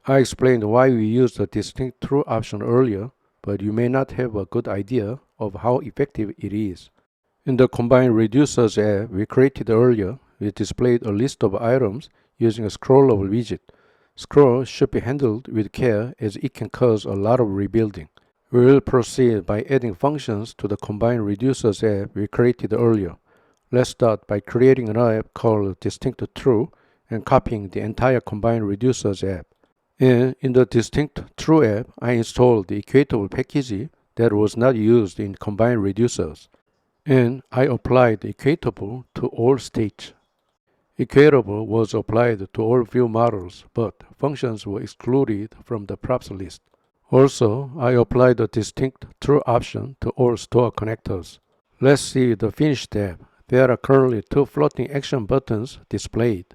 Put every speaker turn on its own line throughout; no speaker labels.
I explained why we use the distinct true option earlier, but you may not have a good idea of how effective it is. In the Combine Reducers app we created earlier, we displayed a list of items using a scrollable widget. Scroll should be handled with care as it can cause a lot of rebuilding. We will proceed by adding functions to the Combine Reducers app we created earlier. Let's start by creating an app called Distinct True and copying the entire Combine Reducers app. In the Distinct True app, I installed the equatable package that was not used in Combine Reducers, and I applied equatable to all states. Equatable was applied to all view models, but functions were excluded from the props list. Also, I applied the distinct true option to all store connectors. Let's see the finished app. There are currently two floating action buttons displayed.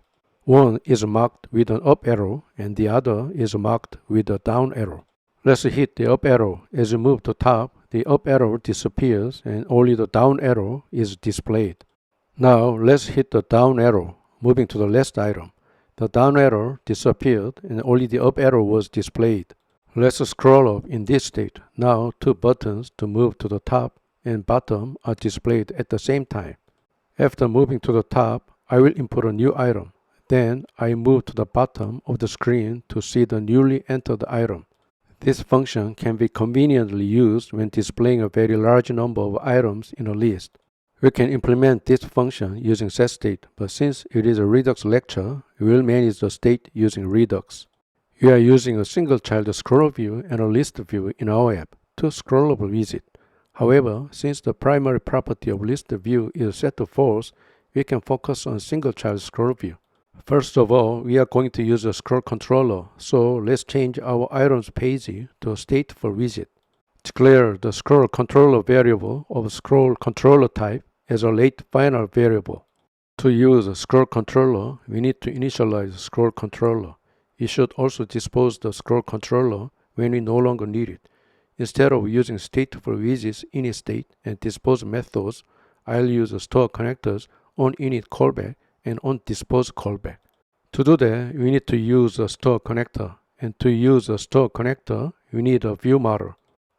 One is marked with an up arrow and the other is marked with a down arrow. Let's hit the up arrow. As you move to top, the up arrow disappears and only the down arrow is displayed. Now let's hit the down arrow, moving to the last item. The down arrow disappeared and only the up arrow was displayed. Let's scroll up in this state. Now two buttons to move to the top and bottom are displayed at the same time. After moving to the top, I will input a new item. Then I move to the bottom of the screen to see the newly entered item. This function can be conveniently used when displaying a very large number of items in a list. We can implement this function using setState, but since it is a Redux lecture, we will manage the state using Redux. We are using a single child scroll view and a list view in our app, two scrollable widgets. However, since the primary property of list view is set to false, we can focus on single child scroll view. First of all, we are going to use a scroll controller, so let's change our items page to a stateful widget. Declare the scroll controller variable of scroll controller type as a late final variable. To use a scroll controller, we need to initialize scroll controller. We should also dispose the scroll controller when we no longer need it. Instead of using stateful widgets initState and dispose methods, I'll use store connectors on init callback and on dispose callback. To do that, we need to use a store connector, and to use a store connector, we need a view model.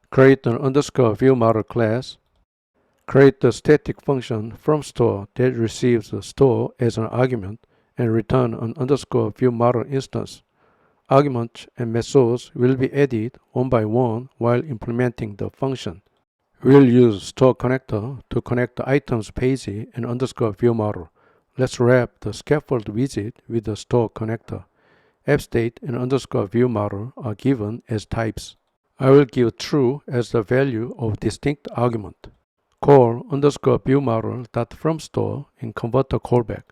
Create an underscore view model class. Create the static function from store that receives the store as an argument and return an underscore view model instance. Arguments and methods will be added one by one while implementing the function. We'll use store connector to connect the items page and underscore view model. Let's wrap the scaffold widget with the store connector. AppState and underscore view model are given as types. I will give true as the value of distinct argument. Call underscore view model dot from store and convert a callback.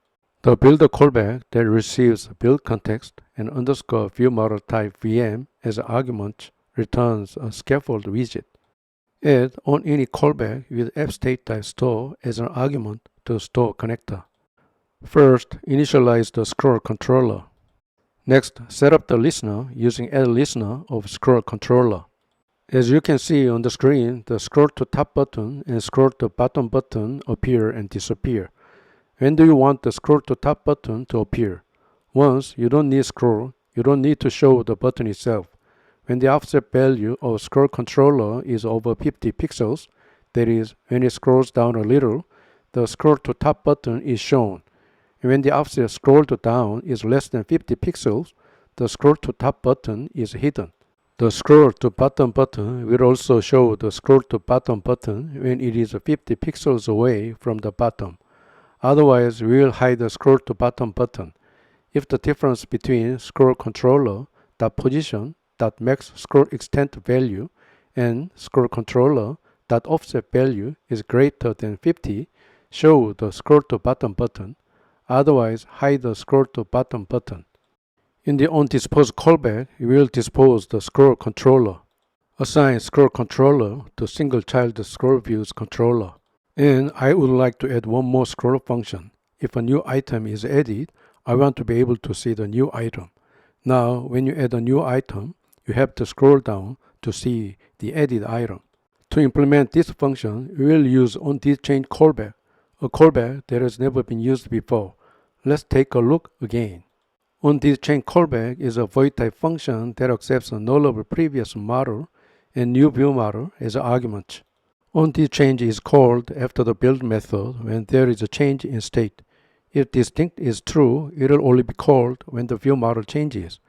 The builder callback that receives build context and underscore view model type VM as argument returns a scaffold widget. Add on any callback with AppState type store as an argument to store connector. First, initialize the scroll controller. Next, set up the listener using addListener of scroll controller. As you can see on the screen, the scroll to top button and scroll to bottom button appear and disappear. When do you want the scroll to top button to appear? Once you don't need scroll, you don't need to show the button itself. When the offset value of scroll controller is over 50 pixels, that is, when it scrolls down a little, the scroll to top button is shown. And when the offset scroll to down is less than 50 pixels, the scroll to top button is hidden. The scroll to bottom button will also show the scroll to bottom button when it is 50 pixels away from the bottom. Otherwise, we will hide the scroll to bottom button. If the difference between scroll controller dot position dot max scroll extent value and scroll controller dot offset value is greater than 50, show the scroll to bottom button. Otherwise, hide the scroll to bottom button. In the onDispose callback, we will dispose the scroll controller. Assign scroll controller to single child scroll views controller. And I would like to add one more scroll function. If a new item is added, I want to be able to see the new item. Now, when you add a new item, you have to scroll down to see the added item. To implement this function, we will use onDisChange callback, a callback that has never been used before. Let's take a look again. OnThisChange callback is a void type function that accepts a nullable previous model and new view model as arguments. OnThisChange is called after the build method when there is a change in state. If distinct is true, it will only be called when the view model changes.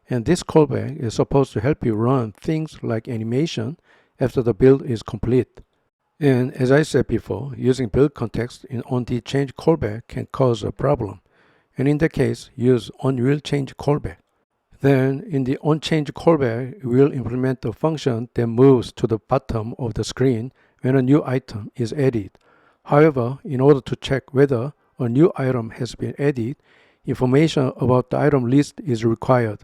And this callback is supposed to help you run things like animation after the build is complete. And as I said before, using build context in OnThisChange callback can cause a problem. And in that case, use onWillChange callback. Then in the onChange callback, we'll implement a function that moves to the bottom of the screen when a new item is added. However, in order to check whether a new item has been added, information about the item list is required.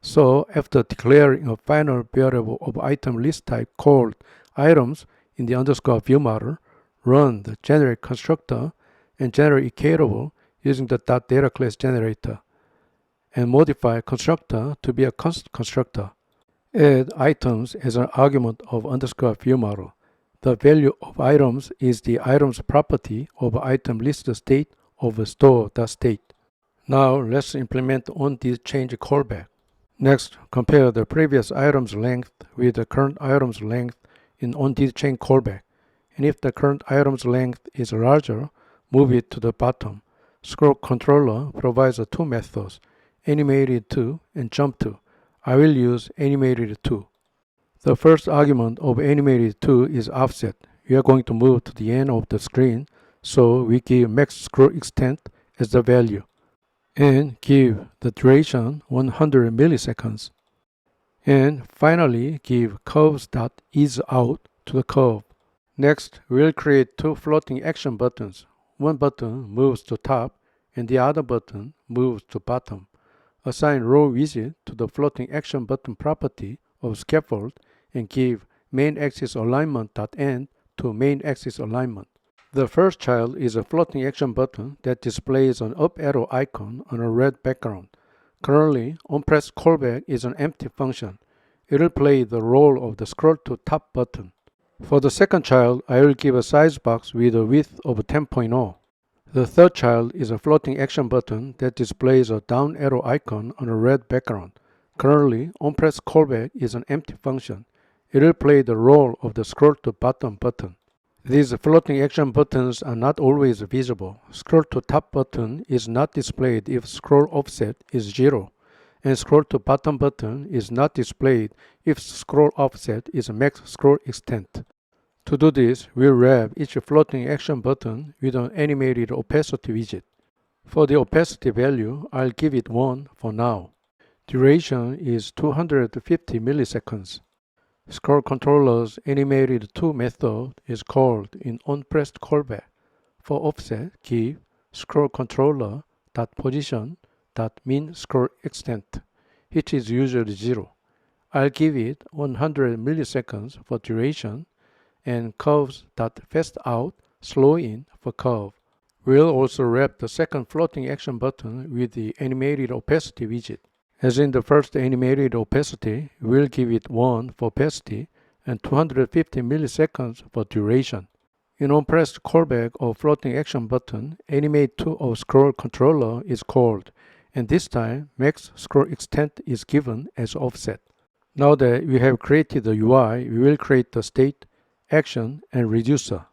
So after declaring a final variable of item list type called items in the underscore view model, run the generate constructor and generate iterable using the .data class generator, and modify constructor to be a const constructor. Add items as an argument of underscore view model. The value of items is the items property of item list state of store.state. Now let's implement OnThisChange callback. Next, compare the previous item's length with the current item's length in OnThisChange callback. And if the current item's length is larger, move it to the bottom. Scroll controller provides two methods, animated to and jump to. I will use animated to. The first argument of animated to is offset. We are going to move to the end of the screen, so we give max scroll extent as the value and give the duration 100 milliseconds. And finally, give curves.easeOut to the curve. Next, we'll create two floating action buttons. One button moves to top and the other button moves to bottom. Assign row widget to the floating action button property of scaffold and give main axis alignment.end to main axis alignment. The first child is a floating action button that displays an up arrow icon on a red background. Currently, onPress callback is an empty function. It will play the role of the scroll to top button. For the second child, I will give a size box with a width of 10.0. The third child is a floating action button that displays a down arrow icon on a red background. Currently, onPress callback is an empty function. It will play the role of the scroll to bottom button. These floating action buttons are not always visible. Scroll to top button is not displayed if scroll offset is 0, and scroll to bottom button is not displayed if scroll offset is max scroll extent. To do this, we'll wrap each floating action button with an animated opacity widget. For the opacity value, I'll give it 1 for now. Duration is 250 milliseconds. Scroll controller's animated to method is called in onPress callback. For offset, give scroll controller .position .min scroll extent, which is usually 0. I'll give it 100 milliseconds for duration and curves.fast out slow in for curve. We'll also wrap the second floating action button with the animated opacity widget. As in the first animated opacity, we'll give it 1 for opacity and 250 milliseconds for duration. In onPress callback of floating action button, animate to of scroll controller is called, and this time max scroll extent is given as offset. Now that we have created the UI, we will create the state, action, and reducer.